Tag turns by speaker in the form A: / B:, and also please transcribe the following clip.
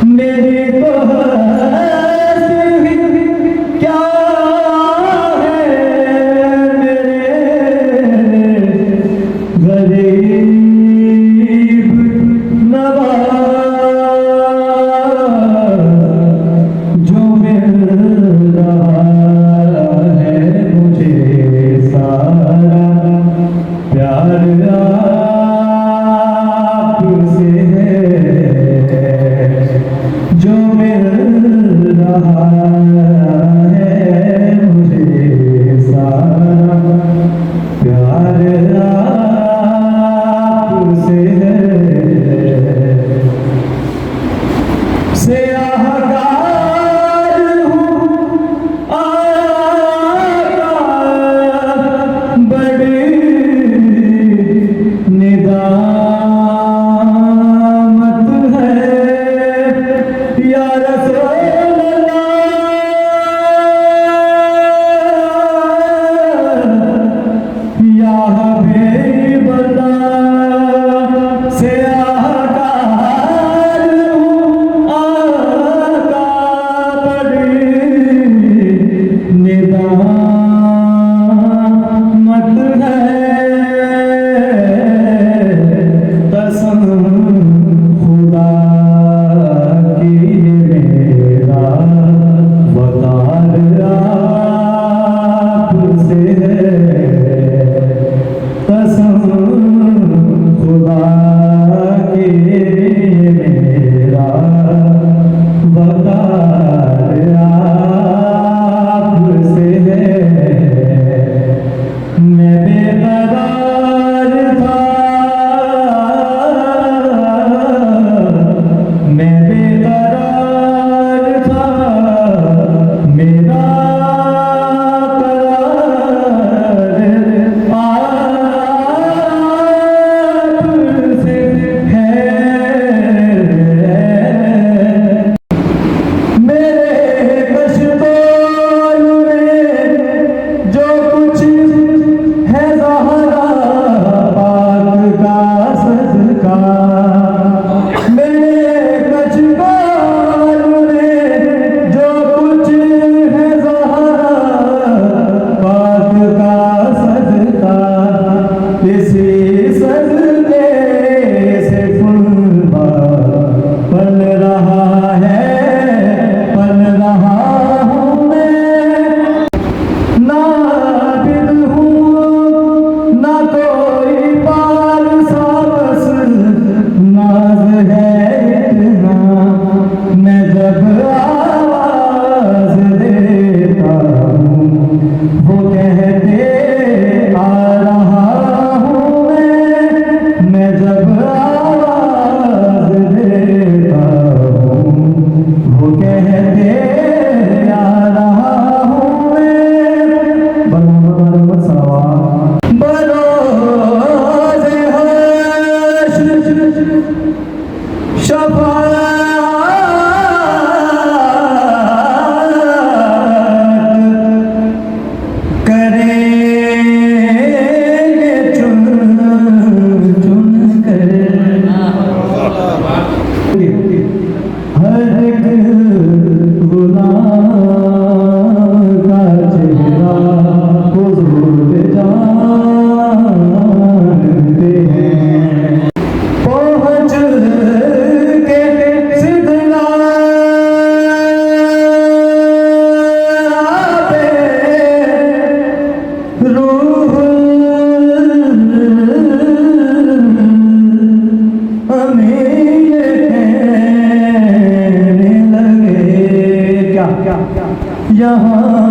A: मेरी तो हस्ती क्या है मेरे गरीब नवाज जो मिल रहा है मुझे सारा प्यार आपसे है जो मिल रहा है मुझे सारा प्यार आपसे है स्याहगार हूँ आका बड़ी निदामत है या रसूल अल्लाह या हबीब अल्लाह स्याहगार हूँ आका बड़ी निदामत है कसम खुदा की मेरा वतार आपसे है कसम खुदा की मेरा वतार आपसे है मैं बेकरार था मैं बेकरार था मेरा करार आपसे है मेरे कश्तों में जो कुछ है ज़हरा पाक का सदका मेरे कश्तों में जो कुछ है ज़हरा पाक का सदका इसी सदके से फुलवा पल रहा है पल रहा हूँ मैं ना बिद हूँ ना कोई पार सा बस नाज है इतना मैं जब आवाज देता हूँ वो कहते आ रहा हूँ मैं जब आवाज देता हूँ वो कहते आ रहा हूँ बरोज़े हश्र शफ़ाअत करेंगे चुन चुन कर हर एक गुनाह का चेहरा हुज़ूर जानते हैं पहुँच के सिदरा पे रूहुल अमीन कहने लगे क्या यहाँ